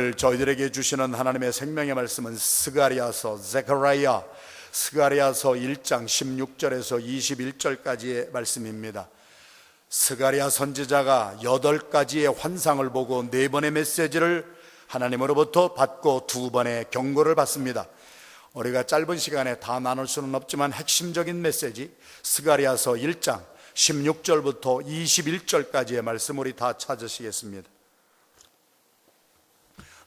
오늘 저희들에게 주시는 하나님의 생명의 말씀은 스가랴서 1장 16절에서 21절까지의 말씀입니다. 스가랴 선지자가 8가지의 환상을 보고 4번의 메시지를 하나님으로부터 받고 2번의 경고를 받습니다. 우리가 짧은 시간에 다 나눌 수는 없지만 핵심적인 메시지 스가랴서 1장 16절부터 21절까지의 말씀 우리 다 찾으시겠습니다.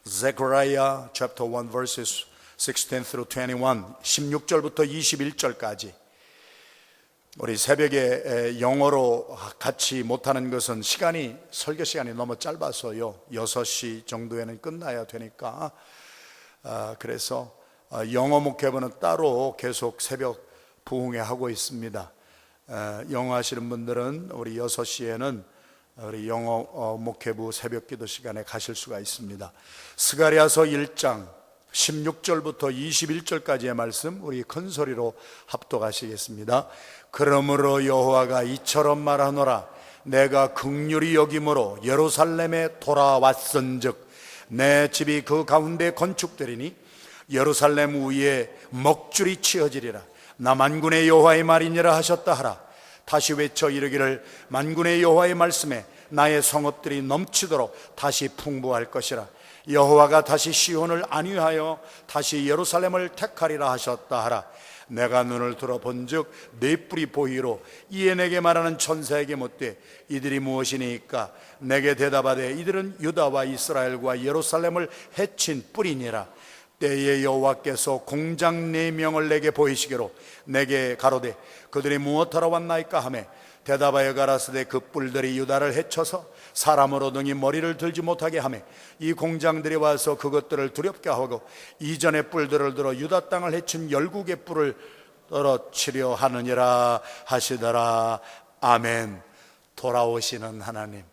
Zechariah chapter 1 verses 16 through 21, 16절부터 21절까지. 우리 새벽에 영어로 같이 못하는 것은 설교 시간이 너무 짧아서요. 6시 정도에는 끝나야 되니까. 그래서 영어 목회부는 따로 계속 새벽 부흥회 하고 있습니다. 영어 하시는 분들은 우리 6시에는 우리 영어 목회부 새벽 기도 시간에 가실 수가 있습니다. 스가랴서 1장 16절부터 21절까지의 말씀 우리 큰 소리로 합독하시겠습니다. 그러므로 여호와가 이처럼 말하노라. 내가 긍휼히 여김으로 예루살렘에 돌아왔은즉 내 집이 그 가운데 건축되리니 예루살렘 위에 먹줄이 치어지리라. 나 만군의 여호와의 말이니라 하셨다 하라. 다시 외쳐 이르기를 만군의 여호와의 말씀에 나의 성읍들이 넘치도록 다시 풍부할 것이라. 여호와가 다시 시온을 안위하여 다시 예루살렘을 택하리라 하셨다 하라. 내가 눈을 들어본즉 네 뿔이 보이로 이에 내게 말하는 천사에게 묻되 이들이 무엇이니까? 내게 대답하되 이들은 유다와 이스라엘과 예루살렘을 해친 뿔이니라. 때에 여호와께서 공장 4명을 내게 보이시기로 내게 가로되 그들이 무엇하러 왔나이까 하매 대답하여 가라사대 그 뿔들이 유다를 해쳐서 사람으로 등이 머리를 들지 못하게 하매 이 공장들이 와서 그것들을 두렵게 하고 이전의 뿔들을 들어 유다 땅을 해친 열국의 뿔을 떨어치려 하느니라 하시더라. 아멘. 돌아오시는 하나님.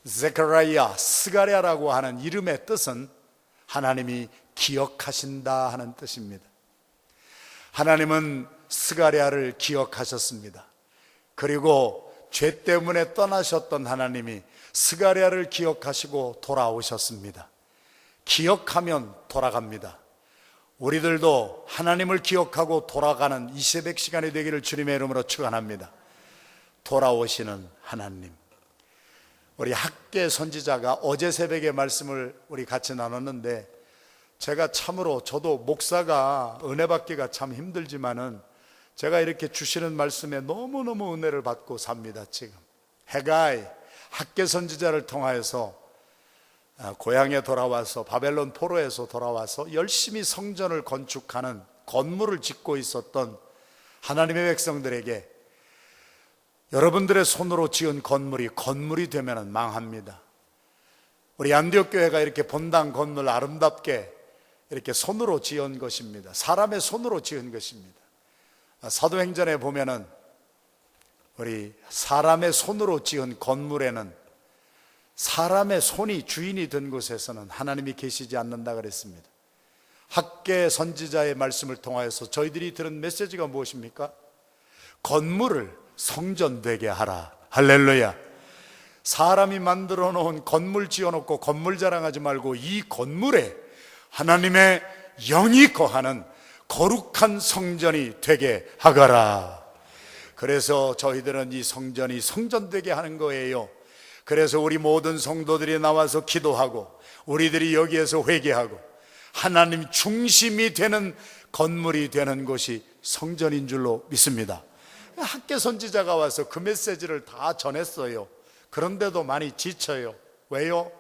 스가랴, 스가랴라고 하는 이름의 뜻은 하나님이 기억하신다 하는 뜻입니다. 하나님은 스가랴를 기억하셨습니다. 그리고 죄 때문에 떠나셨던 하나님이 스가랴를 기억하시고 돌아오셨습니다. 기억하면 돌아갑니다. 우리들도 하나님을 기억하고 돌아가는 이 새벽 시간이 되기를 주님의 이름으로 축원합니다. 돌아오시는 하나님. 우리 학계 선지자가 어제 새벽에 말씀을 우리 같이 나눴는데 제가 참으로 저도 목사가 은혜 받기가 참 힘들지만은 제가 이렇게 주시는 말씀에 너무너무 은혜를 받고 삽니다. 지금 해가이 학계 선지자를 통하여서 고향에 돌아와서 바벨론 포로에서 돌아와서 열심히 성전을 건축하는 건물을 짓고 있었던 하나님의 백성들에게 여러분들의 손으로 지은 건물이 되면 망합니다. 우리 안디옥 교회가 이렇게 본당 건물 아름답게 이렇게 손으로 지은 것입니다. 사람의 손으로 지은 것입니다. 사도행전에 보면은 우리 사람의 손으로 지은 건물에는 사람의 손이 주인이 된 곳에서는 하나님이 계시지 않는다 그랬습니다. 학계 선지자의 말씀을 통하여서 저희들이 들은 메시지가 무엇입니까? 건물을 성전 되게 하라. 할렐루야. 사람이 만들어 놓은 건물 지어놓고 건물 자랑하지 말고 이 건물에 하나님의 영이 거하는 거룩한 성전이 되게 하거라. 그래서 저희들은 이 성전이 성전되게 하는 거예요. 그래서 우리 모든 성도들이 나와서 기도하고 우리들이 여기에서 회개하고 하나님 중심이 되는 건물이 되는 곳이 성전인 줄로 믿습니다. 학계 선지자가 와서 그 메시지를 다 전했어요. 그런데도 많이 지쳐요. 왜요?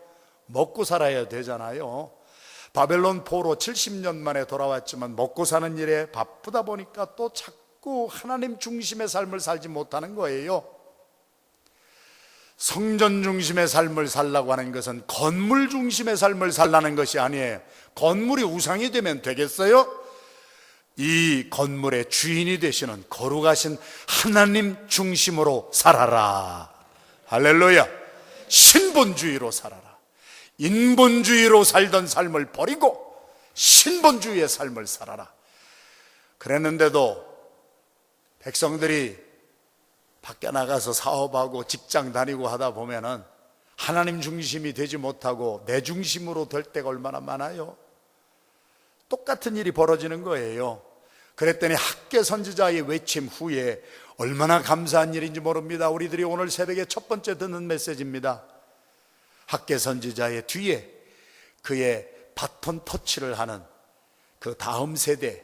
먹고 살아야 되잖아요. 바벨론 포로 70년 만에 돌아왔지만 먹고 사는 일에 바쁘다 보니까 또 자꾸 하나님 중심의 삶을 살지 못하는 거예요. 성전 중심의 삶을 살라고 하는 것은 건물 중심의 삶을 살라는 것이 아니에요. 건물이 우상이 되면 되겠어요? 이 건물의 주인이 되시는 거룩하신 하나님 중심으로 살아라. 할렐루야. 신본주의로 살아라. 인본주의로 살던 삶을 버리고 신본주의의 삶을 살아라. 그랬는데도 백성들이 밖에 나가서 사업하고 직장 다니고 하다 보면은 하나님 중심이 되지 못하고 내 중심으로 될 때가 얼마나 많아요. 똑같은 일이 벌어지는 거예요. 그랬더니 학개 선지자의 외침 후에 얼마나 감사한 일인지 모릅니다. 우리들이 오늘 새벽에 첫 번째 듣는 메시지입니다. 학개 선지자의 뒤에 그의 바톤 터치를 하는 그 다음 세대,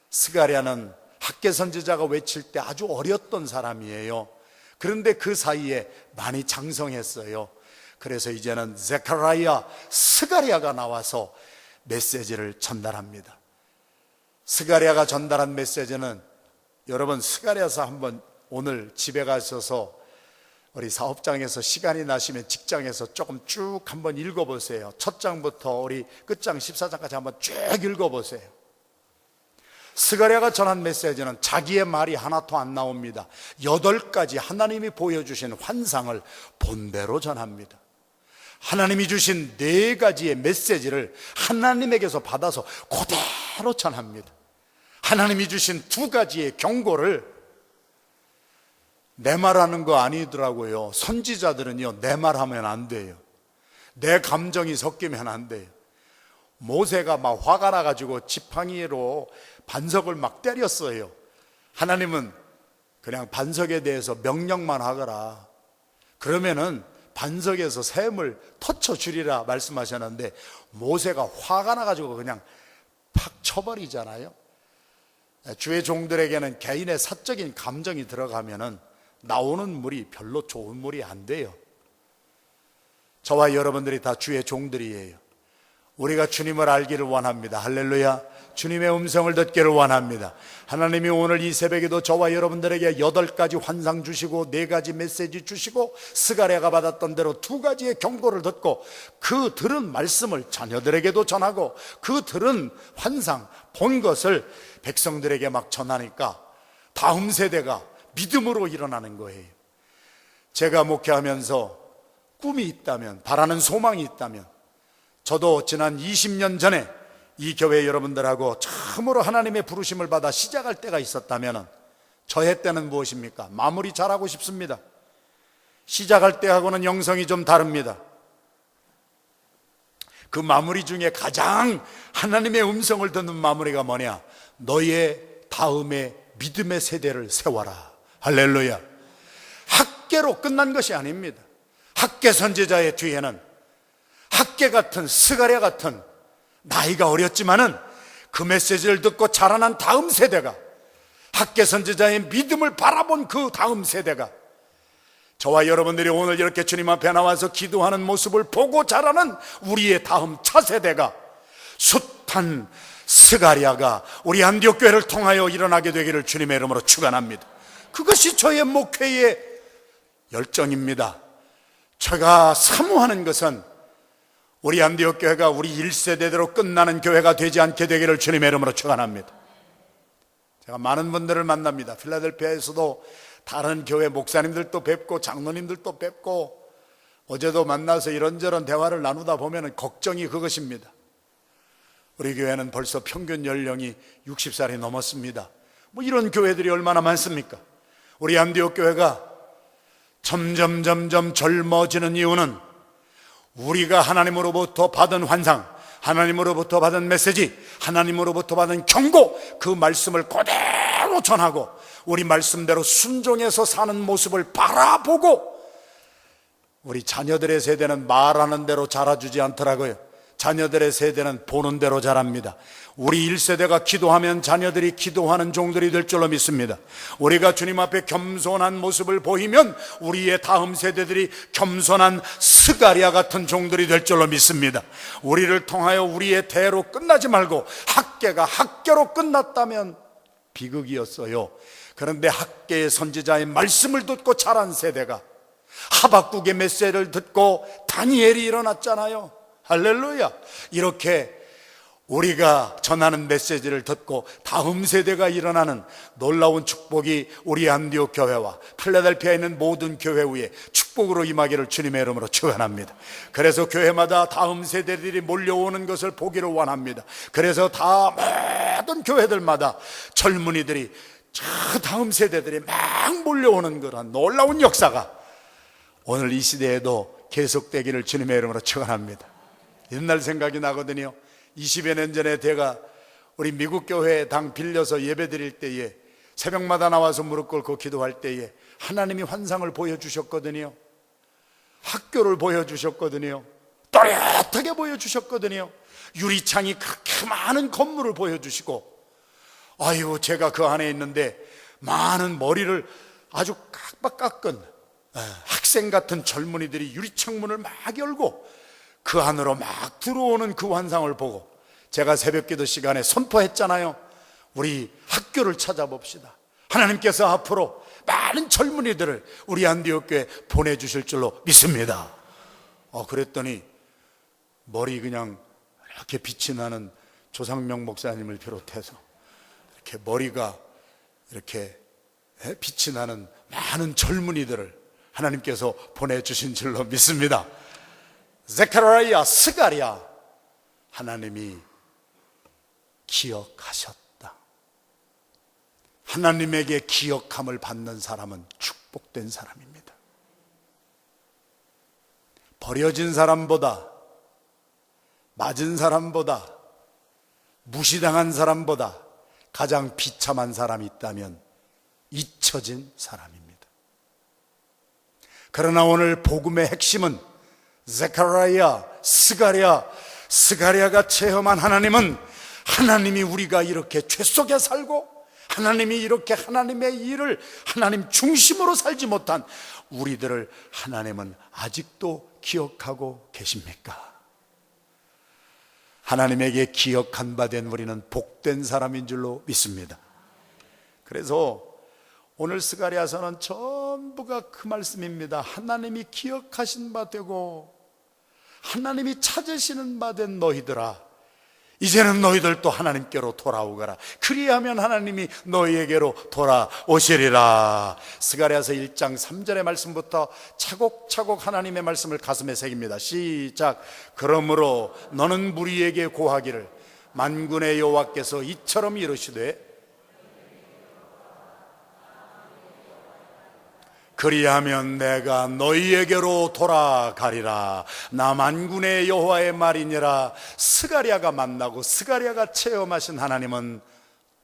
스가랴는 학개 선지자가 외칠 때 아주 어렸던 사람이에요. 그런데 그 사이에 많이 장성했어요. 그래서 이제는 스가랴가 나와서 메시지를 전달합니다. 스가랴가 전달한 메시지는, 여러분 스가랴서 한번 오늘 집에 가셔서 우리 사업장에서 시간이 나시면 직장에서 조금 쭉 한번 읽어보세요. 첫 장부터 우리 끝장 14장까지 한번 쭉 읽어보세요. 스가랴가 전한 메시지는 자기의 말이 하나도 안 나옵니다. 8가지 하나님이 보여주신 환상을 본대로 전합니다. 하나님이 주신 4가지의 메시지를 하나님에게서 받아서 그대로 전합니다. 하나님이 주신 2가지의 경고를 내 말하는 거 아니더라고요. 선지자들은요, 내 말하면 안 돼요. 내 감정이 섞이면 안 돼요. 모세가 막 화가 나가지고 지팡이로 반석을 막 때렸어요. 하나님은 그냥 반석에 대해서 명령만 하거라. 그러면은 반석에서 샘을 터쳐주리라 말씀하셨는데, 모세가 화가 나가지고 그냥 팍 쳐버리잖아요. 주의 종들에게는 개인의 사적인 감정이 들어가면은 나오는 물이 별로 좋은 물이 안 돼요. 저와 여러분들이 다 주의 종들이에요. 우리가 주님을 알기를 원합니다. 할렐루야. 주님의 음성을 듣기를 원합니다. 하나님이 오늘 이 새벽에도 저와 여러분들에게 8가지 환상 주시고 4가지 메시지 주시고, 스가랴가 받았던 대로 2가지의 경고를 듣고 그 들은 말씀을 자녀들에게도 전하고 그 들은 환상 본 것을 백성들에게 막 전하니까 다음 세대가 믿음으로 일어나는 거예요. 제가 목회하면서 꿈이 있다면, 바라는 소망이 있다면, 저도 지난 20년 전에 이 교회 여러분들하고 처음으로 하나님의 부르심을 받아 시작할 때가 있었다면, 저의 때는 무엇입니까? 마무리 잘하고 싶습니다. 시작할 때하고는 영성이 좀 다릅니다. 그 마무리 중에 가장 하나님의 음성을 듣는 마무리가 뭐냐? 너의 다음에 믿음의 세대를 세워라. 할렐루야. 학개로 끝난 것이 아닙니다. 학개 선지자의 뒤에는 학개 같은, 스가랴 같은, 나이가 어렸지만은 그 메시지를 듣고 자라난 다음 세대가, 학개 선지자의 믿음을 바라본 그 다음 세대가, 저와 여러분들이 오늘 이렇게 주님 앞에 나와서 기도하는 모습을 보고 자라는 우리의 다음 차세대가, 숱한 스가랴가 우리 안디옥 교회를 통하여 일어나게 되기를 주님의 이름으로 축원합니다. 그것이 저의 목회의 열정입니다. 제가 사모하는 것은 우리 안디옥 교회가 우리 1세대대로 끝나는 교회가 되지 않게 되기를 주님의 이름으로 축원합니다. 제가 많은 분들을 만납니다. 필라델피아에서도 다른 교회 목사님들도 뵙고 장로님들도 뵙고, 어제도 만나서 이런저런 대화를 나누다 보면 걱정이 그것입니다. 우리 교회는 벌써 평균 연령이 60살이 넘었습니다. 뭐 이런 교회들이 얼마나 많습니까? 우리 안디옥 교회가 점점 젊어지는 이유는 우리가 하나님으로부터 받은 환상, 하나님으로부터 받은 메시지, 하나님으로부터 받은 경고, 그 말씀을 그대로 전하고 우리 말씀대로 순종해서 사는 모습을 바라보고, 우리 자녀들의 세대는 말하는 대로 자라주지 않더라고요. 자녀들의 세대는 보는 대로 자랍니다. 우리 1세대가 기도하면 자녀들이 기도하는 종들이 될 줄로 믿습니다. 우리가 주님 앞에 겸손한 모습을 보이면 우리의 다음 세대들이 겸손한 스가랴 같은 종들이 될 줄로 믿습니다. 우리를 통하여 우리의 대로 끝나지 말고 학개가 학개로 끝났다면 비극이었어요. 그런데 학개의 선지자의 말씀을 듣고 자란 세대가, 하박국의 메시지를 듣고 다니엘이 일어났잖아요. 할렐루야. 이렇게 우리가 전하는 메시지를 듣고 다음 세대가 일어나는 놀라운 축복이 우리 안디옥 교회와 필라델피아에 있는 모든 교회 위에 축복으로 임하기를 주님의 이름으로 축원합니다. 그래서 교회마다 다음 세대들이 몰려오는 것을 보기를 원합니다. 그래서 다 모든 교회들마다 젊은이들이, 저 다음 세대들이 막 몰려오는 그런 놀라운 역사가 오늘 이 시대에도 계속되기를 주님의 이름으로 축원합니다. 옛날 생각이 나거든요. 20여 년 전에 제가 우리 미국 교회에 당 빌려서 예배 드릴 때에 새벽마다 나와서 무릎 꿇고 기도할 때에 하나님이 환상을 보여주셨거든요. 학교를 보여주셨거든요. 또렷하게 보여주셨거든요. 유리창이 그렇게 많은 건물을 보여주시고, 아유, 제가 그 안에 있는데 많은 머리를 아주 깍박 깎은 학생 같은 젊은이들이 유리창문을 막 열고 그 안으로 막 들어오는 그 환상을 보고 제가 새벽기도 시간에 선포했잖아요. 우리 학교를 찾아봅시다. 하나님께서 앞으로 많은 젊은이들을 우리 안디옥교에 보내주실 줄로 믿습니다. 그랬더니 머리 그냥 이렇게 빛이 나는 조상명 목사님을 비롯해서 이렇게 머리가 이렇게 빛이 나는 많은 젊은이들을 하나님께서 보내주신 줄로 믿습니다. 스가랴, 스가랴, 하나님이 기억하셨다. 하나님에게 기억함을 받는 사람은 축복된 사람입니다. 버려진 사람보다, 맞은 사람보다, 무시당한 사람보다 가장 비참한 사람이 있다면 잊혀진 사람입니다. 그러나 오늘 복음의 핵심은 스가랴, 스가랴가 체험한 하나님은, 하나님이 우리가 이렇게 죄 속에 살고 하나님이 이렇게 하나님의 일을 하나님 중심으로 살지 못한 우리들을 하나님은 아직도 기억하고 계십니까? 하나님에게 기억한 바 된 우리는 복된 사람인 줄로 믿습니다. 그래서 오늘 스가랴서는 전부가 그 말씀입니다. 하나님이 기억하신 바 되고 하나님이 찾으시는 바 된 너희들아, 이제는 너희들도 하나님께로 돌아오거라. 그리하면 하나님이 너희에게로 돌아오시리라. 스가랴서 1장 3절의 말씀부터 차곡차곡 하나님의 말씀을 가슴에 새깁니다. 시작. 그러므로 너는 무리에게 고하기를, 만군의 여호와께서 이처럼 이르시되, 그리하면 내가 너희에게로 돌아가리라. 나 만군의 여호와의 말이니라. 스가랴가 만나고 스가랴가 체험하신 하나님은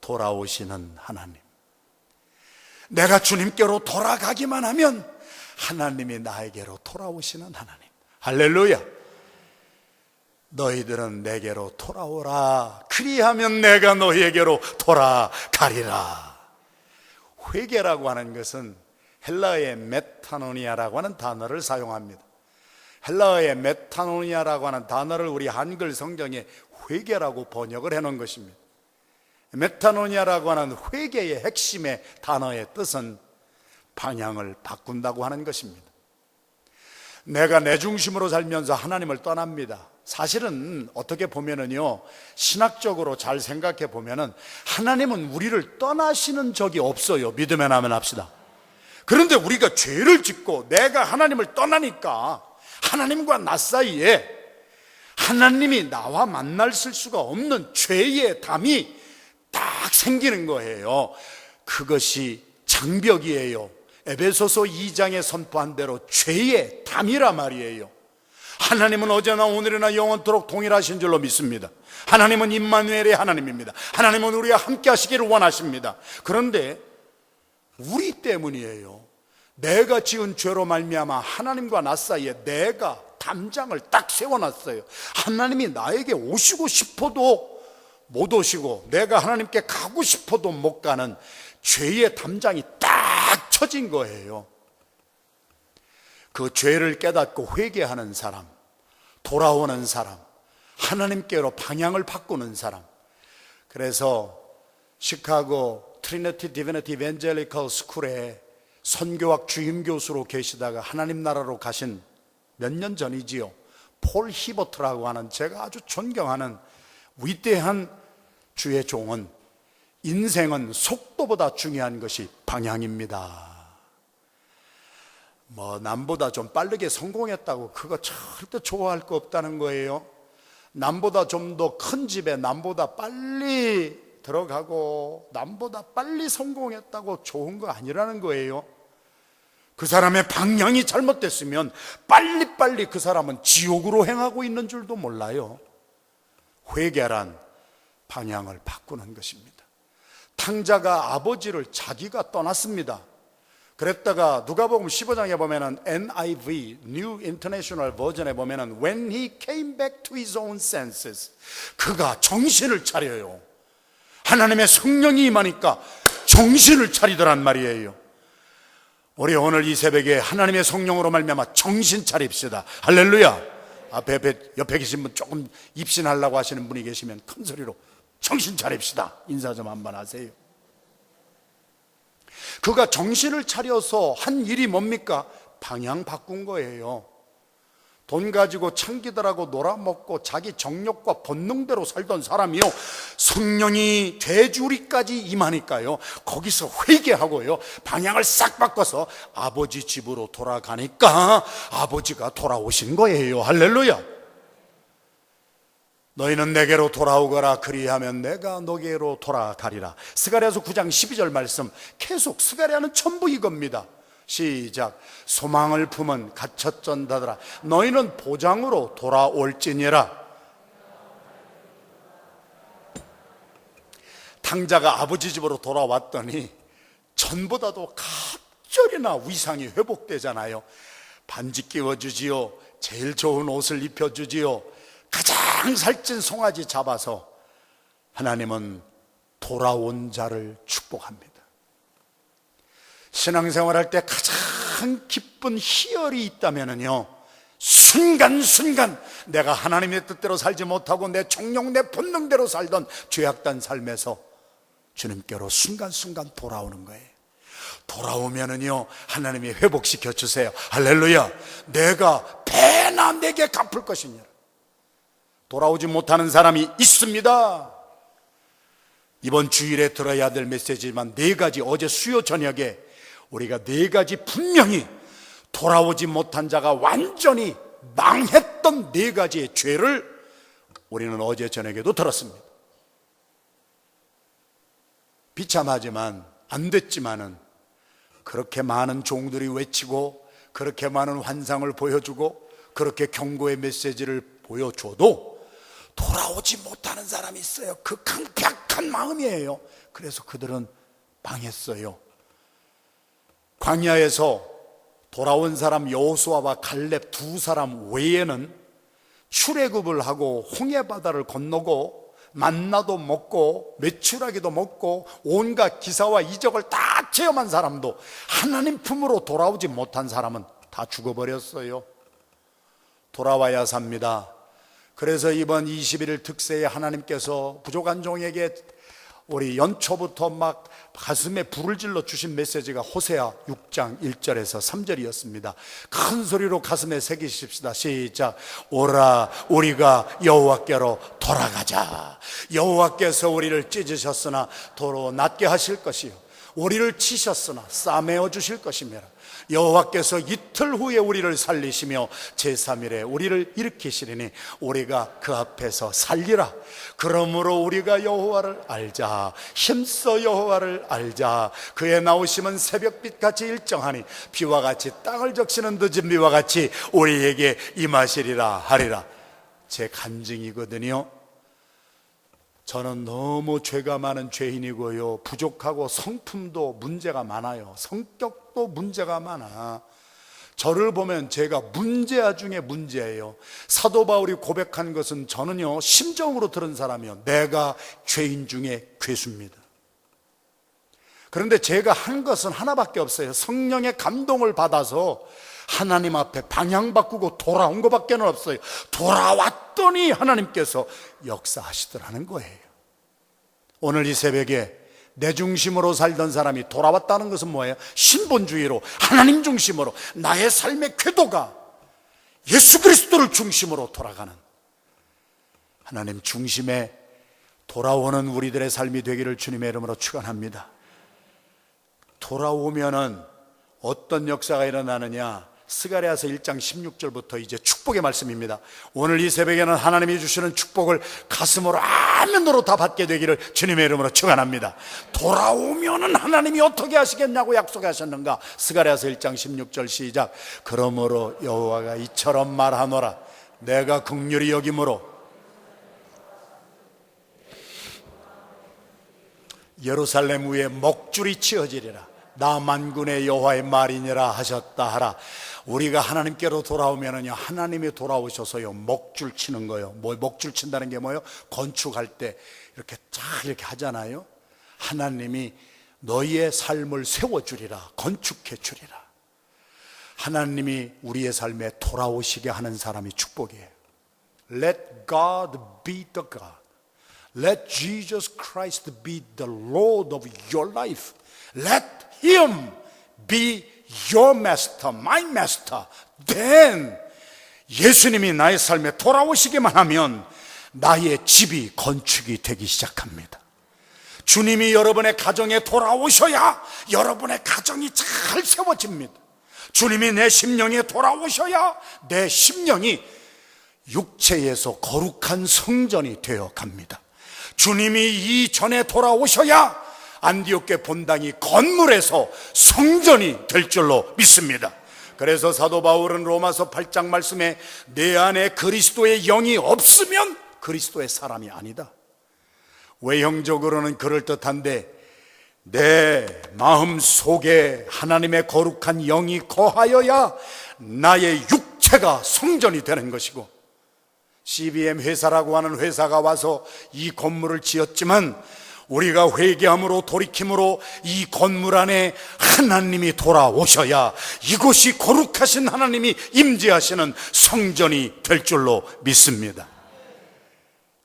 돌아오시는 하나님. 내가 주님께로 돌아가기만 하면 하나님이 나에게로 돌아오시는 하나님. 할렐루야. 너희들은 내게로 돌아오라. 그리하면 내가 너희에게로 돌아가리라. 회개라고 하는 것은 헬라어의 메타노니아라고 하는 단어를 사용합니다. 헬라어의 메타노니아라고 하는 단어를 우리 한글 성경에 회개라고 번역을 해놓은 것입니다. 메타노니아라고 하는 회개의 핵심의 단어의 뜻은 방향을 바꾼다고 하는 것입니다. 내가 내 중심으로 살면서 하나님을 떠납니다. 사실은 어떻게 보면은요, 신학적으로 잘 생각해 보면은 하나님은 우리를 떠나시는 적이 없어요. 믿으면 아멘 합시다. 그런데 우리가 죄를 짓고 내가 하나님을 떠나니까 하나님과 나 사이에 하나님이 나와 만날 수가 없는 죄의 담이 딱 생기는 거예요. 그것이 장벽이에요. 에베소서 2장에 선포한 대로 죄의 담이라 말이에요. 하나님은 어제나 오늘이나 영원토록 동일하신 줄로 믿습니다. 하나님은 임마누엘의 하나님입니다. 하나님은 우리와 함께 하시기를 원하십니다. 그런데 우리 때문이에요. 내가 지은 죄로 말미암아 하나님과 나 사이에 내가 담장을 딱 세워놨어요. 하나님이 나에게 오시고 싶어도 못 오시고 내가 하나님께 가고 싶어도 못 가는 죄의 담장이 딱 쳐진 거예요. 그 죄를 깨닫고 회개하는 사람, 돌아오는 사람, 하나님께로 방향을 바꾸는 사람. 그래서 시카고 트리니티 디비니티 이벤젤리컬 스쿨에 선교학 주임 교수로 계시다가 하나님 나라로 가신 몇 년 전이지요. 폴 히버트라고 하는 제가 아주 존경하는 위대한 주의 종은, 인생은 속도보다 중요한 것이 방향입니다. 남보다 좀 빠르게 성공했다고 그거 절대 좋아할 거 없다는 거예요. 남보다 좀 더 큰 집에 남보다 빨리 들어가고 남보다 빨리 성공했다고 좋은 거 아니라는 거예요. 그 사람의 방향이 잘못됐으면 빨리빨리 그 사람은 지옥으로 행하고 있는 줄도 몰라요. 회개란 방향을 바꾸는 것입니다. 탕자가 아버지를 자기가 떠났습니다. 그랬다가 누가복음 15장에 보면은 NIV New International 버전에 보면은 When he came back to his own senses, 그가 정신을 차려요. 하나님의 성령이 임하니까 정신을 차리더란 말이에요. 우리 오늘 이 새벽에 하나님의 성령으로 말미암아 정신 차립시다. 할렐루야. 옆에 계신 분 조금 입신하려고 하시는 분이 계시면 큰 소리로 정신 차립시다. 인사 좀 한번 하세요. 그가 정신을 차려서 한 일이 뭡니까? 방향 바꾼 거예요. 돈 가지고 창기들하고 놀아먹고 자기 정욕과 본능대로 살던 사람이요, 성령이 되주리까지 임하니까요, 거기서 회개하고요, 방향을 싹 바꿔서 아버지 집으로 돌아가니까 아버지가 돌아오신 거예요. 할렐루야. 너희는 내게로 돌아오거라, 그리하면 내가 너게로 돌아가리라. 스가랴서 9장 12절 말씀, 계속 스가랴는 전부 이겁니다. 시작. 소망을 품은 갇혔전다들아, 너희는 보장으로 돌아올지니라. 탕자가 아버지 집으로 돌아왔더니 전보다도 갑절이나 위상이 회복되잖아요. 반지 끼워주지요, 제일 좋은 옷을 입혀주지요, 가장 살찐 송아지 잡아서 하나님은 돌아온 자를 축복합니다. 신앙생활할 때 가장 기쁜 희열이 있다면요, 순간순간 내가 하나님의 뜻대로 살지 못하고 내 정욕, 내 본능대로 살던 죄악된 삶에서 주님께로 순간순간 돌아오는 거예요. 돌아오면은요, 하나님이 회복시켜 주세요. 할렐루야. 내가 배나 내게 갚을 것이니라. 돌아오지 못하는 사람이 있습니다. 이번 주일에 들어야 될 메시지지만 4가지, 어제 수요 저녁에 우리가 4가지 분명히 돌아오지 못한 자가 완전히 망했던 4가지의 죄를 우리는 어제 저녁에도 들었습니다. 비참하지만 안 됐지만은 그렇게 많은 종들이 외치고 그렇게 많은 환상을 보여주고 그렇게 경고의 메시지를 보여줘도 돌아오지 못하는 사람이 있어요. 그 강팍한 마음이에요. 그래서 그들은 망했어요. 광야에서 돌아온 사람 여호수아와 갈렙 2사람 외에는 출애굽을 하고 홍해바다를 건너고 만나도 먹고 메추라기도 먹고 온갖 기사와 이적을 다 체험한 사람도 하나님 품으로 돌아오지 못한 사람은 다 죽어버렸어요. 돌아와야 삽니다. 그래서 이번 21일 특세에 하나님께서 부족한 종에게 우리 연초부터 막 가슴에 불을 질러 주신 메시지가 호세아 6장 1절에서 3절이었습니다. 큰 소리로 가슴에 새기십시다. 시작. 오라, 우리가 여호와께로 돌아가자. 여호와께서 우리를 찢으셨으나 도로 낫게 하실 것이요, 우리를 치셨으나 싸매어 주실 것이며, 여호와께서 이틀 후에 우리를 살리시며 제3일에 우리를 일으키시리니 우리가 그 앞에서 살리라. 그러므로 우리가 여호와를 알자. 힘써 여호와를 알자. 그의 나오심은 새벽빛같이 일정하니 비와 같이 땅을 적시는 늦은 비와 같이 우리에게 임하시리라 하리라. 제 간증이거든요. 저는 너무 죄가 많은 죄인이고요, 부족하고 성품도 문제가 많아요. 성격도 문제가 많아. 저를 보면 제가 문제아 중에 문제예요. 사도 바울이 고백한 것은 저는요, 심정으로 들은 사람이요, 내가 죄인 중에 괴수입니다. 그런데 제가 한 것은 하나밖에 없어요. 성령의 감동을 받아서 하나님 앞에 방향 바꾸고 돌아온 것밖에 없어요. 돌아왔더니 하나님께서 역사하시더라는 거예요. 오늘 이 새벽에 내 중심으로 살던 사람이 돌아왔다는 것은 뭐예요? 신본주의로, 하나님 중심으로, 나의 삶의 궤도가 예수 그리스도를 중심으로 돌아가는 하나님 중심에 돌아오는 우리들의 삶이 되기를 주님의 이름으로 축원합니다. 돌아오면은 어떤 역사가 일어나느냐? 스가랴서 1장 16절부터 이제 축복 축복의 말씀입니다. 오늘 이 새벽에는 하나님이 주시는 축복을 가슴으로 아멘으로 다 받게 되기를 주님의 이름으로 축원합니다. 돌아오면은 하나님이 어떻게 하시겠냐고 약속하셨는가? 스가랴서 1장 16절 시작. 그러므로 여호와가 이처럼 말하노라. 내가 긍휼히 여김으로 예루살렘 위에 목줄이 치어지리라. 나 만군의 여호와의 말이니라 하셨다 하라. 우리가 하나님께로 돌아오면은요, 하나님이 돌아오셔서요 목줄 치는 거예요. 뭐 목줄 친다는 게 뭐예요? 건축할 때 이렇게 쫙 이렇게 하잖아요. 하나님이 너희의 삶을 세워주리라, 건축해 주리라. 하나님이 우리의 삶에 돌아오시게 하는 사람이 축복이에요. Let God be the God. Let Jesus Christ be the Lord of your life. Let Him be your master, my master. Then 예수님이 나의 삶에 돌아오시기만 하면 나의 집이 건축이 되기 시작합니다. 주님이 여러분의 가정에 돌아오셔야 여러분의 가정이 잘 세워집니다. 주님이 내 심령에 돌아오셔야 내 심령이 육체에서 거룩한 성전이 되어 갑니다. 주님이 이전에 돌아오셔야 안디옥 본당이 건물에서 성전이 될 줄로 믿습니다. 그래서 사도 바울은 로마서 8장 말씀에 내 안에 그리스도의 영이 없으면 그리스도의 사람이 아니다. 외형적으로는 그럴듯한데 내 마음 속에 하나님의 거룩한 영이 거하여야 나의 육체가 성전이 되는 것이고, CBM 회사라고 하는 회사가 와서 이 건물을 지었지만 우리가 회개함으로 돌이킴으로 이 건물 안에 하나님이 돌아오셔야 이곳이 거룩하신 하나님이 임재하시는 성전이 될 줄로 믿습니다.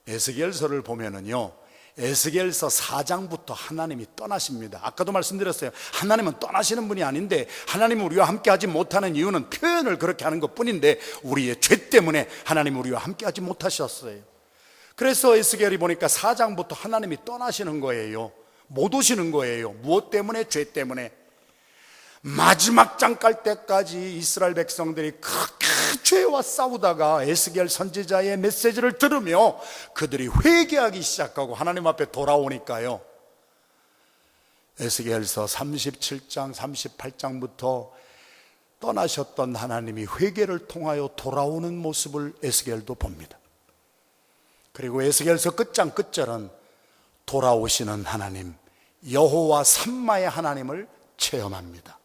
에스겔서를 보면은요, 에스겔서 4장부터 하나님이 떠나십니다. 아까도 말씀드렸어요. 하나님은 떠나시는 분이 아닌데, 하나님은 우리와 함께 하지 못하는 이유는 표현을 그렇게 하는 것 뿐인데 우리의 죄 때문에 하나님은 우리와 함께 하지 못하셨어요. 그래서 에스겔이 보니까 4장부터 하나님이 떠나시는 거예요. 못 오시는 거예요. 무엇 때문에? 죄 때문에. 마지막 장 깔 때까지 이스라엘 백성들이 크게 죄와 싸우다가 에스겔 선지자의 메시지를 들으며 그들이 회개하기 시작하고 하나님 앞에 돌아오니까요, 에스겔서 37장 38장부터 떠나셨던 하나님이 회개를 통하여 돌아오는 모습을 에스겔도 봅니다. 그리고 에스겔서 끝장 끝절은 돌아오시는 하나님, 여호와 삼마의 하나님을 체험합니다.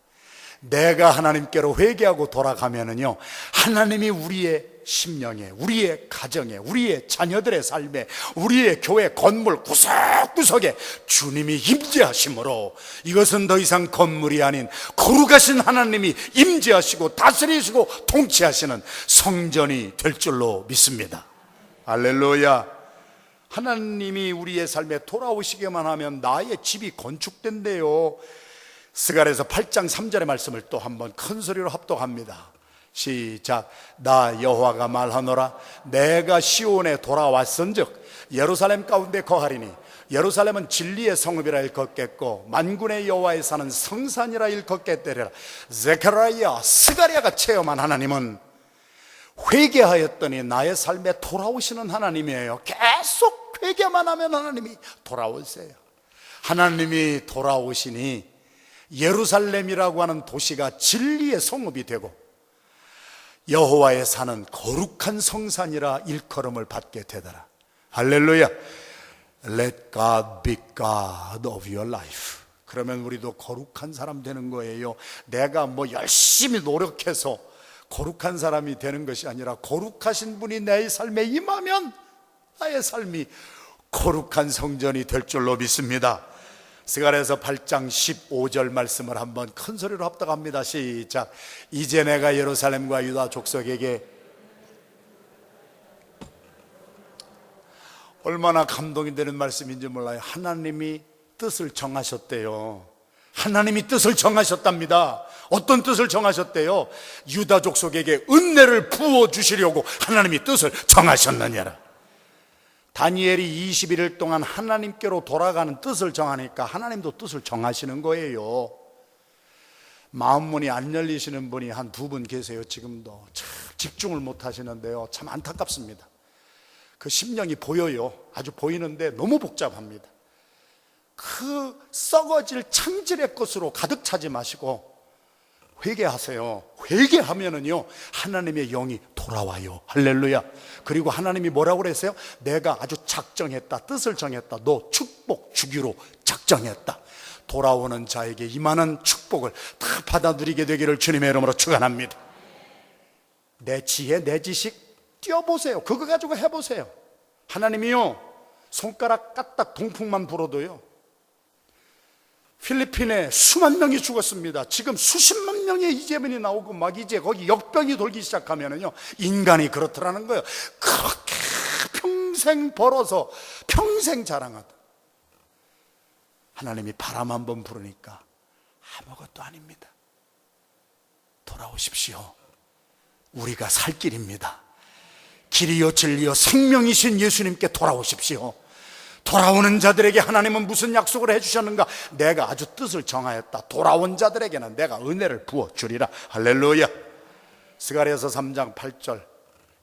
내가 하나님께로 회개하고 돌아가면은요, 하나님이 우리의 심령에, 우리의 가정에, 우리의 자녀들의 삶에, 우리의 교회 건물 구석구석에 주님이 임재하심으로 이것은 더 이상 건물이 아닌 거룩하신 하나님이 임재하시고 다스리시고 통치하시는 성전이 될 줄로 믿습니다. 할렐루야. 하나님이 우리의 삶에 돌아오시기만 하면 나의 집이 건축된대요. 스가랴서 8장 3절의 말씀을 또 한번 큰 소리로 합독합니다. 시작. 나 여호와가 말하노라. 내가 시온에 돌아왔은즉 예루살렘 가운데 거하리니 예루살렘은 진리의 성읍이라 일컫겠고 만군의 여호와에 사는 성산이라 일컫겠되리라. 스가랴, 스가랴가 체험한 하나님은 회개하였더니 나의 삶에 돌아오시는 하나님이에요. 계속 회개만 하면 하나님이 돌아오세요. 하나님이 돌아오시니 예루살렘이라고 하는 도시가 진리의 성읍이 되고 여호와의 사는 거룩한 성산이라 일컬음을 받게 되더라. 할렐루야. Let God be God of your life. 그러면 우리도 거룩한 사람 되는 거예요. 내가 뭐 열심히 노력해서 거룩한 사람이 되는 것이 아니라 거룩하신 분이 내 삶에 임하면 나의 삶이 거룩한 성전이 될 줄로 믿습니다. 스가랴서 8장 15절 말씀을 한번 큰 소리로 합독합니다. 시작. 이제 내가 예루살렘과 유다 족속에게, 얼마나 감동이 되는 말씀인지 몰라요. 하나님이 뜻을 정하셨대요. 하나님이 뜻을 정하셨답니다. 어떤 뜻을 정하셨대요? 유다 족속에게 은혜를 부어주시려고 하나님이 뜻을 정하셨느냐라. 다니엘이 21일 동안 하나님께로 돌아가는 뜻을 정하니까 하나님도 뜻을 정하시는 거예요. 마음문이 안 열리시는 분이 한 2분 계세요. 지금도 참 집중을 못 하시는데요, 참 안타깝습니다. 그 심령이 보여요. 아주 보이는데 너무 복잡합니다. 그 썩어질 창질의 것으로 가득 차지 마시고 회개하세요. 회개하면은요, 하나님의 영이 돌아와요. 할렐루야. 그리고 하나님이 뭐라고 그랬어요? 내가 아주 작정했다, 뜻을 정했다, 너 축복 주기로 작정했다. 돌아오는 자에게 임하는 축복을 다 받아 누리게 되기를 주님의 이름으로 축원합니다. 내 지혜, 내 지식 뛰어보세요. 그거 가지고 해보세요. 하나님이요, 손가락 까딱 동풍만 불어도요, 필리핀에 수만 명이 죽었습니다. 지금 수십만 명의 이재민이 나오고 막 이제 거기 역병이 돌기 시작하면은요, 인간이 그렇더라는 거예요. 그렇게 평생 벌어서 평생 자랑하다 하나님이 바람 한번 부르니까 아무것도 아닙니다. 돌아오십시오. 우리가 살 길입니다. 길이요 진리요 생명이신 예수님께 돌아오십시오. 돌아오는 자들에게 하나님은 무슨 약속을 해주셨는가? 내가 아주 뜻을 정하였다. 돌아온 자들에게는 내가 은혜를 부어주리라. 할렐루야. 스가랴서 3장 8절,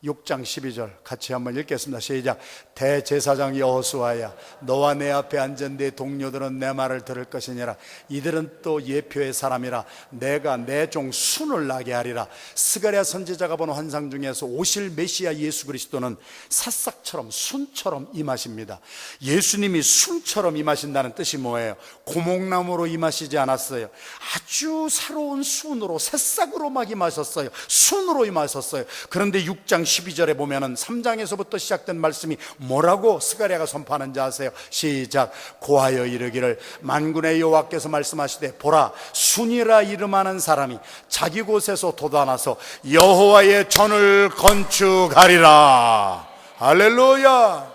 6장 12절 같이 한번 읽겠습니다. 시작. 대제사장 여호수아야, 너와 내 앞에 앉은 네 동료들은 내 말을 들을 것이니라. 이들은 또 예표의 사람이라. 내가 내 종 순을 나게 하리라. 스가랴 선지자가 본 환상 중에서 오실 메시아 예수 그리스도는 새싹처럼 순처럼 임하십니다. 예수님이 순처럼 임하신다는 뜻이 뭐예요? 고목나무로 임하시지 않았어요. 아주 새로운 순으로, 새싹으로 막 임하셨어요. 순으로 임하셨어요. 그런데 6장 12절에 보면은 3장에서부터 시작된 말씀이 뭐라고 스가랴가 선포하는지 아세요? 시작. 고하여 이르기를 만군의 여호와께서 말씀하시되 보라, 순이라 이름하는 사람이 자기 곳에서 돋아나서 여호와의 전을 건축하리라. 할렐루야.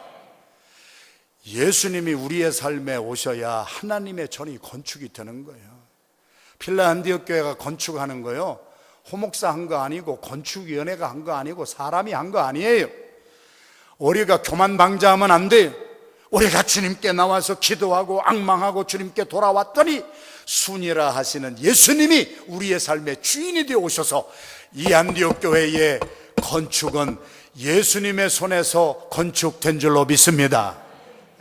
예수님이 우리의 삶에 오셔야 하나님의 전이 건축이 되는 거예요. 필라 안디옥 교회가 건축하는 거요, 호목사 한 거 아니고 건축위원회가 한 거 아니고 사람이 한 거 아니에요. 우리가 교만방자하면 안 돼요. 우리가 주님께 나와서 기도하고 앙망하고 주님께 돌아왔더니 순이라 하시는 예수님이 우리의 삶의 주인이 되어 오셔서 이 안디옥 교회의 건축은 예수님의 손에서 건축된 줄로 믿습니다.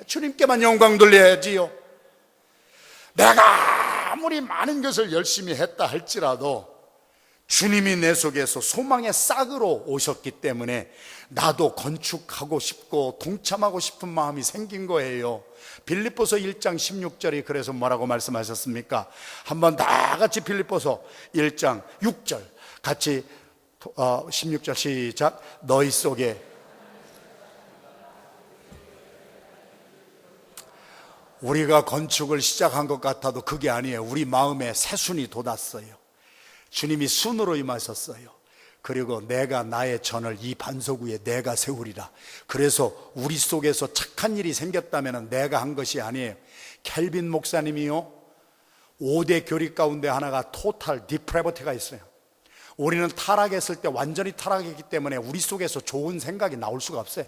주님께만 영광 돌려야지요. 내가 아무리 많은 것을 열심히 했다 할지라도 주님이 내 속에서 소망의 싹으로 오셨기 때문에 나도 건축하고 싶고 동참하고 싶은 마음이 생긴 거예요. 빌립보서 1장 16절이 그래서 뭐라고 말씀하셨습니까? 한번 다 같이 빌립보서 1장 6절 같이 16절 시작. 너희 속에 우리가 건축을 시작한 것 같아도 그게 아니에요. 우리 마음에 새순이 돋았어요. 주님이 순으로 임하셨어요. 그리고 내가 나의 전을 이 반석 위에 내가 세우리라. 그래서 우리 속에서 착한 일이 생겼다면 내가 한 것이 아니에요. 켈빈 목사님이요, 5대 교리 가운데 하나가 토탈 디프레버티가 있어요. 우리는 타락했을 때 완전히 타락했기 때문에 우리 속에서 좋은 생각이 나올 수가 없어요.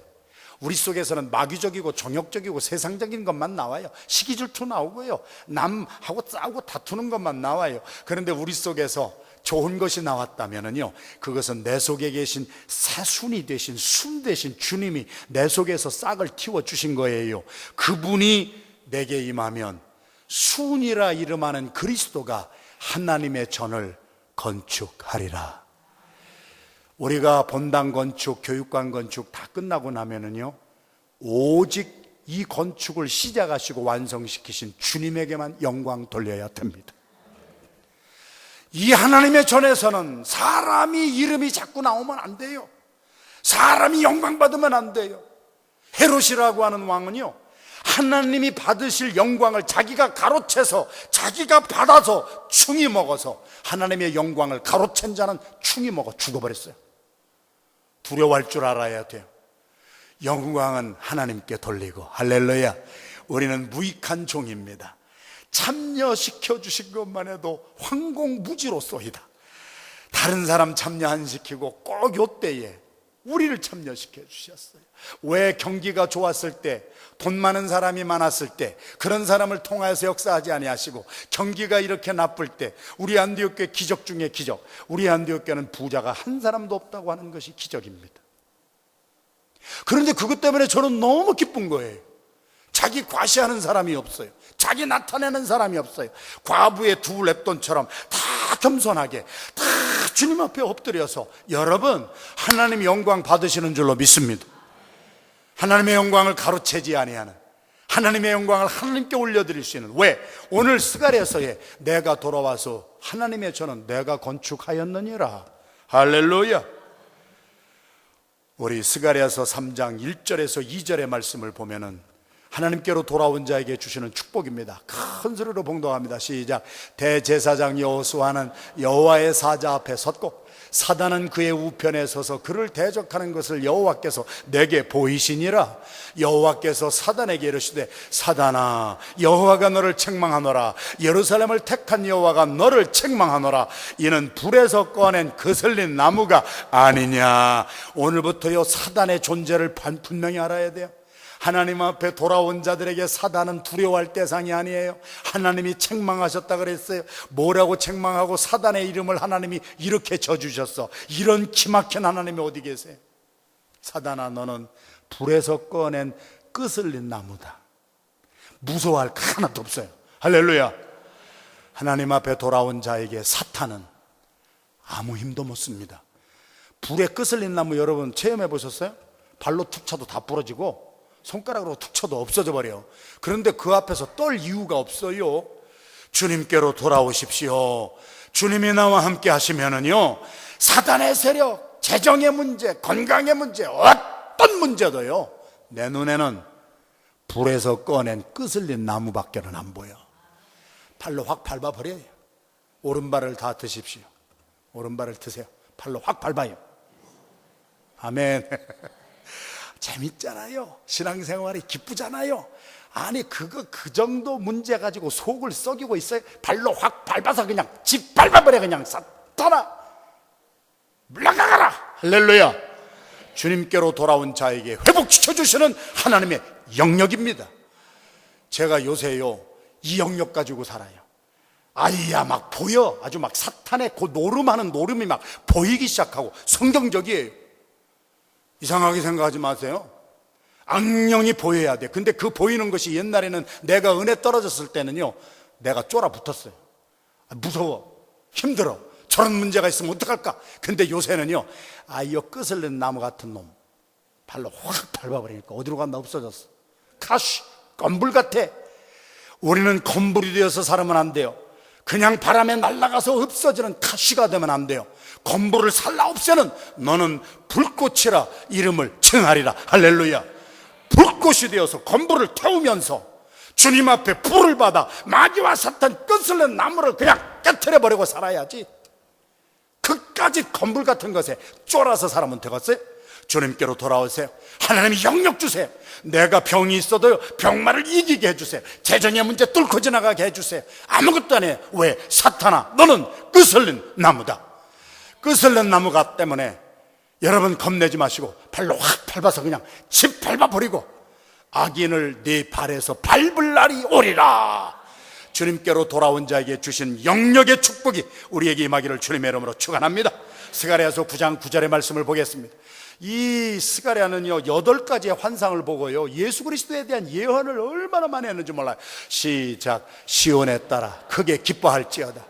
우리 속에서는 마귀적이고 정욕적이고 세상적인 것만 나와요. 시기질투 나오고요, 남하고 싸우고 다투는 것만 나와요. 그런데 우리 속에서 좋은 것이 나왔다면요, 그것은 내 속에 계신 새순이 되신, 순 되신 주님이 내 속에서 싹을 틔워주신 거예요. 그분이 내게 임하면 순이라 이름하는 그리스도가 하나님의 전을 건축하리라. 우리가 본당 건축, 교육관 건축 다 끝나고 나면은요, 오직 이 건축을 시작하시고 완성시키신 주님에게만 영광 돌려야 됩니다. 이 하나님의 전에서는 사람이 이름이 자꾸 나오면 안 돼요. 사람이 영광 받으면 안 돼요. 헤롯이라고 하는 왕은요, 하나님이 받으실 영광을 자기가 가로채서 자기가 받아서 충이 먹어서 하나님의 영광을 가로챈 자는 충이 먹어 죽어버렸어요. 두려워할 줄 알아야 돼요. 영광은 하나님께 돌리고, 할렐루야. 우리는 무익한 종입니다. 참여시켜 주신 것만 해도 황공무지로소이다. 다른 사람 참여 안 시키고 꼭 요때에 우리를 참여시켜 주셨어요. 왜 경기가 좋았을 때, 돈 많은 사람이 많았을 때 그런 사람을 통하여서 역사하지 아니하시고, 경기가 이렇게 나쁠 때 우리 안디옥교회 기적 중에 기적, 우리 안디옥교회는 부자가 한 사람도 없다고 하는 것이 기적입니다. 그런데 그것 때문에 저는 너무 기쁜 거예요. 자기 과시하는 사람이 없어요. 자기 나타내는 사람이 없어요. 과부의 두 랩돈처럼 다 겸손하게 다 주님 앞에 엎드려서, 여러분, 하나님 영광 받으시는 줄로 믿습니다. 하나님의 영광을 가로채지 아니하는, 하나님의 영광을 하나님께 올려드릴 수 있는, 왜? 오늘 스가랴서에 내가 돌아와서 하나님의 전은 내가 건축하였느니라. 할렐루야. 우리 스가랴서 3장 1절에서 2절의 말씀을 보면은 하나님께로 돌아온 자에게 주시는 축복입니다. 큰 소리로 봉독합니다. 시작. 대제사장 여호수아는 여호와의 사자 앞에 섰고 사단은 그의 우편에 서서 그를 대적하는 것을 여호와께서 내게 보이시니라. 여호와께서 사단에게 이르시되, 사단아, 여호와가 너를 책망하노라. 예루살렘을 택한 여호와가 너를 책망하노라. 이는 불에서 꺼낸 거슬린 나무가 아니냐. 오늘부터요, 사단의 존재를 분명히 알아야 돼요. 하나님 앞에 돌아온 자들에게 사단은 두려워할 대상이 아니에요. 하나님이 책망하셨다 그랬어요. 뭐라고 책망하고 사단의 이름을 하나님이 이렇게 져주셨어. 이런 기막힌 하나님이 어디 계세요? 사단아, 너는 불에서 꺼낸 끄슬린 나무다. 무서워할 거 하나도 없어요. 할렐루야. 하나님 앞에 돌아온 자에게 사탄은 아무 힘도 못 씁니다. 불에 끄슬린 나무 여러분 체험해 보셨어요? 발로 툭 쳐도 다 부러지고 손가락으로 툭 쳐도 없어져 버려요. 그런데 그 앞에서 떨 이유가 없어요. 주님께로 돌아오십시오. 주님이 나와 함께 하시면은요, 사단의 세력, 재정의 문제, 건강의 문제, 어떤 문제도요, 내 눈에는 불에서 꺼낸 끄슬린 나무밖에는 안 보여. 팔로 확 밟아버려요. 오른발을 다 드십시오. 오른발을 드세요. 팔로 확 밟아요. 아멘. 재밌잖아요. 신앙생활이 기쁘잖아요. 아니, 그 정도 문제 가지고 속을 썩이고 있어요. 발로 확 밟아서 그냥 집 밟아버려. 그냥 사탄아, 물러가거라. 할렐루야. 주님께로 돌아온 자에게 회복시켜주시는 하나님의 영역입니다. 제가 요새요, 이 영역 가지고 살아요. 아이야, 막 보여. 아주 막 사탄의 그 노름하는 노름이 막 보이기 시작하고 성경적이에요. 이상하게 생각하지 마세요. 악령이 보여야 돼. 근데 그 보이는 것이, 옛날에는 내가 은혜 떨어졌을 때는요, 내가 쫄아 붙었어요. 무서워, 힘들어, 저런 문제가 있으면 어떡할까. 근데 요새는요, 이 끄슬린 나무 같은 놈 발로 확 밟아버리니까 어디로 갔나 없어졌어. 가시, 건불 같아. 우리는 건불이 되어서 살면 안 돼요. 그냥 바람에 날아가서 없어지는 가시가 되면 안 돼요. 건불을 살라 없애는, 너는 불꽃이라 이름을称하리라. 할렐루야. 불꽃이 되어서 건불을 태우면서 주님 앞에 불을 받아 마귀와 사탄 끄슬린 나무를 그냥 깨트려 버리고 살아야지. 그까지 건불 같은 것에 쫄아서 살면 되겠어요? 주님께로 돌아오세요. 하나님이 영역 주세요. 내가 병이 있어도요, 병마를 이기게 해주세요. 재정의 문제 뚫고 지나가게 해주세요. 아무것도 안 해요. 왜? 사탄아, 너는 끄슬린 나무다. 끄슬린 나무가 때문에 여러분 겁내지 마시고 발로 확 밟아서 그냥 집 밟아버리고 악인을 네 발에서 밟을 날이 오리라. 주님께로 돌아온 자에게 주신 영역의 축복이 우리에게 임하기를 주님의 이름으로 축원합니다. 스가랴서 9장 9절의 말씀을 보겠습니다. 이 스가랴는요, 8가지의 환상을 보고요, 예수 그리스도에 대한 예언을 얼마나 많이 했는지 몰라요. 시작. 시온에 따라 크게 기뻐할지어다.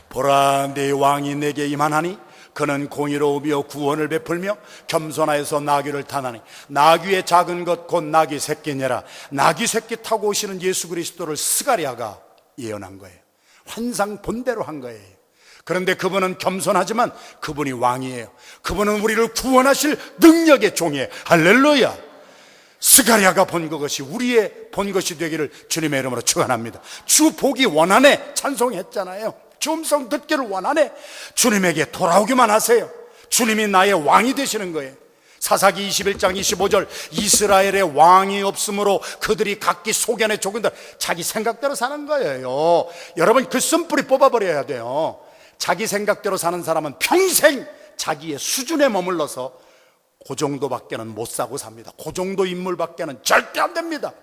보라, 내 왕이 내게 임하나니 그는 공의로우며 구원을 베풀며 겸손하여서 나귀를 타나니 나귀의 작은 것 곧 나귀 새끼니라. 나귀 새끼 타고 오시는 예수 그리스도를 스가랴가 예언한 거예요. 환상 본대로 한 거예요. 그런데 그분은 겸손하지만 그분이 왕이에요. 그분은 우리를 구원하실 능력의 종이에요. 할렐루야. 스가랴가 본 그것이 우리의 본 것이 되기를 주님의 이름으로 축원합니다. 주 보기 원하네 찬송했잖아요. 주 음성 듣기를 원하네. 주님에게 돌아오기만 하세요. 주님이 나의 왕이 되시는 거예요. 사사기 21장 25절 이스라엘의 왕이 없으므로 그들이 각기 소견에 조근들 자기 생각대로 사는 거예요. 여러분 그 쓴뿌리 뽑아버려야 돼요. 자기 생각대로 사는 사람은 평생 자기의 수준에 머물러서 그 정도밖에는 못 사고 삽니다. 그 정도 인물밖에는 절대 안 됩니다.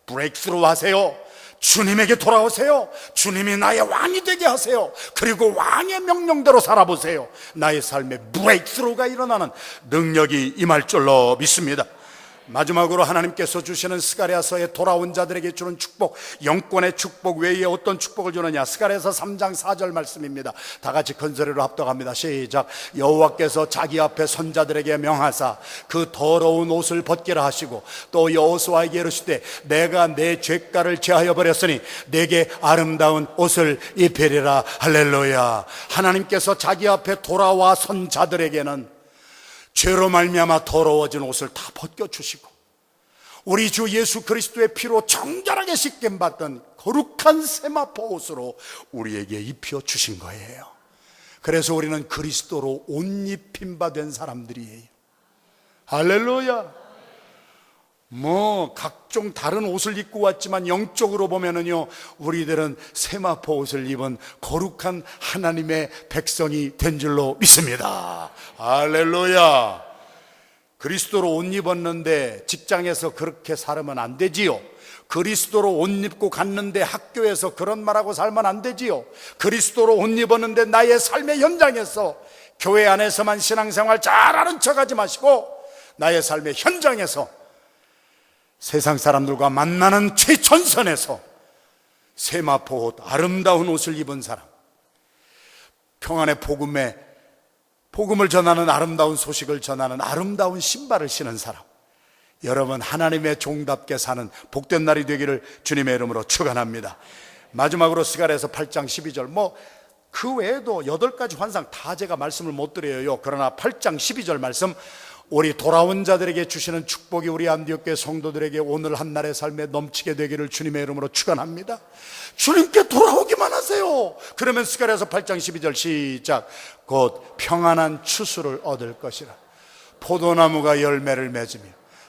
브레이크스루 하세요. 주님에게 돌아오세요. 주님이 나의 왕이 되게 하세요. 그리고 왕의 명령대로 살아보세요. 나의 삶에 브레이크스루가 일어나는 능력이 임할 줄로 믿습니다. 마지막으로 하나님께서 주시는 스가랴서에 돌아온 자들에게 주는 축복, 영권의 축복 외에 어떤 축복을 주느냐? 스가랴서 3장 4절 말씀입니다. 다 같이 큰 소리로 합독합니다. 시작. 여호와께서 자기 앞에 선자들에게 명하사 그 더러운 옷을 벗기라 하시고 또 여호수아에게 이르시되 내가 내 죄가를 제하여 버렸으니 내게 아름다운 옷을 입히리라. 할렐루야. 하나님께서 자기 앞에 돌아와 선 자들에게는 죄로 말미암아 더러워진 옷을 다 벗겨주시고 우리 주 예수 그리스도의 피로 정결하게 씻김받던 거룩한 세마포 옷으로 우리에게 입혀주신 거예요. 그래서 우리는 그리스도로 옷 입힌 바 된 사람들이에요. 할렐루야. 각종 다른 옷을 입고 왔지만 영적으로 보면은요, 우리들은 세마포 옷을 입은 거룩한 하나님의 백성이 된 줄로 믿습니다. 할렐루야. 그리스도로 옷 입었는데 직장에서 그렇게 살면 안 되지요. 그리스도로 옷 입고 갔는데 학교에서 그런 말하고 살면 안 되지요. 그리스도로 옷 입었는데 나의 삶의 현장에서 교회 안에서만 신앙생활 잘하는 척하지 마시고 나의 삶의 현장에서 세상 사람들과 만나는 최전선에서 세마포 옷, 아름다운 옷을 입은 사람, 평안의 복음을 전하는 아름다운 소식을 전하는 아름다운 신발을 신은 사람, 여러분 하나님의 종답게 사는 복된 날이 되기를 주님의 이름으로 축원합니다. 마지막으로 스가랴서 8장 12절, 그 외에도 8가지 환상 다 제가 말씀을 못 드려요. 그러나 8장 12절 말씀, 우리 돌아온 자들에게 주시는 축복이 우리 안디옥교회 성도들에게 오늘 한날의 삶에 넘치게 되기를 주님의 이름으로 축원합니다. 주님께 돌아오기만 하세요. 그러면 스가랴서 8장 12절 시작. 곧 평안한 추수를 얻을 것이라. 포도나무가 열매를 맺으며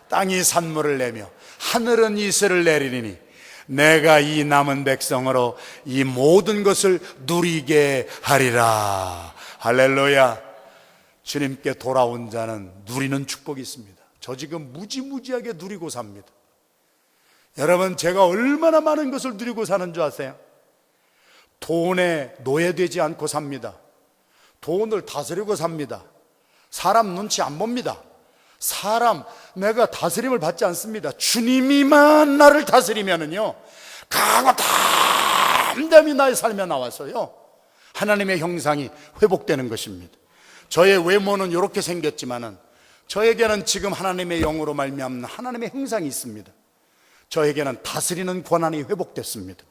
땅이 산물을 내며 하늘은 이슬을 내리니 내가 이 남은 백성으로 이 모든 것을 누리게 하리라. 할렐루야. 주님께 돌아온 자는 누리는 축복이 있습니다. 저 지금 무지무지하게 누리고 삽니다. 여러분, 제가 얼마나 많은 것을 누리고 사는 줄 아세요? 돈에 노예되지 않고 삽니다. 돈을 다스리고 삽니다. 사람 눈치 안 봅니다. 내가 다스림을 받지 않습니다. 주님이만 나를 다스리면은요, 강하고 담담히 나의 삶에 나와서요, 하나님의 형상이 회복되는 것입니다. 저의 외모는 이렇게 생겼지만은 저에게는 지금 하나님의 영으로 말미암는 하나님의 형상이 있습니다. 저에게는 다스리는 권한이 회복됐습니다.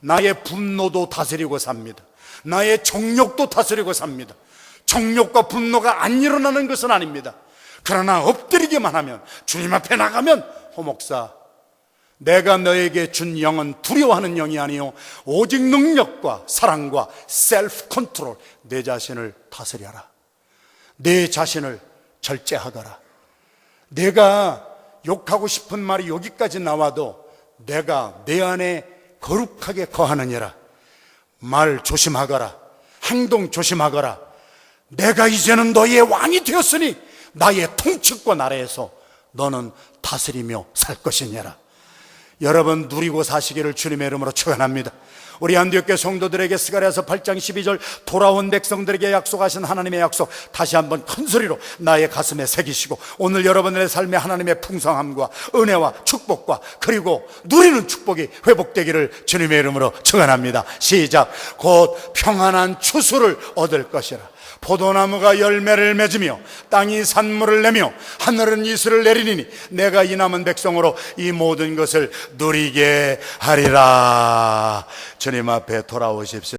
나의 분노도 다스리고 삽니다. 나의 정욕도 다스리고 삽니다. 정욕과 분노가 안 일어나는 것은 아닙니다. 그러나 엎드리기만 하면, 주님 앞에 나가면, 호목사, 내가 너에게 준 영은 두려워하는 영이 아니요 오직 능력과 사랑과 셀프 컨트롤, 내 자신을 다스려라. 내 자신을 절제하거라. 내가 욕하고 싶은 말이 여기까지 나와도 내가 내 안에 거룩하게 거하느니라. 말 조심하거라. 행동 조심하거라. 내가 이제는 너의 왕이 되었으니 나의 통치권 아래에서 너는 다스리며 살 것이니라. 여러분 누리고 사시기를 주님의 이름으로 축원합니다. 우리 안디옥교회 성도들에게 스가랴서 8장 12절 돌아온 백성들에게 약속하신 하나님의 약속 다시 한번 큰 소리로 나의 가슴에 새기시고 오늘 여러분의 삶에 하나님의 풍성함과 은혜와 축복과 그리고 누리는 축복이 회복되기를 주님의 이름으로 축원합니다. 시작. 곧 평안한 추수를 얻을 것이라. 포도나무가 열매를 맺으며 땅이 산물을 내며 하늘은 이슬을 내리니 내가 이 남은 백성으로 이 모든 것을 누리게 하리라. 주님 앞에 돌아오십시오.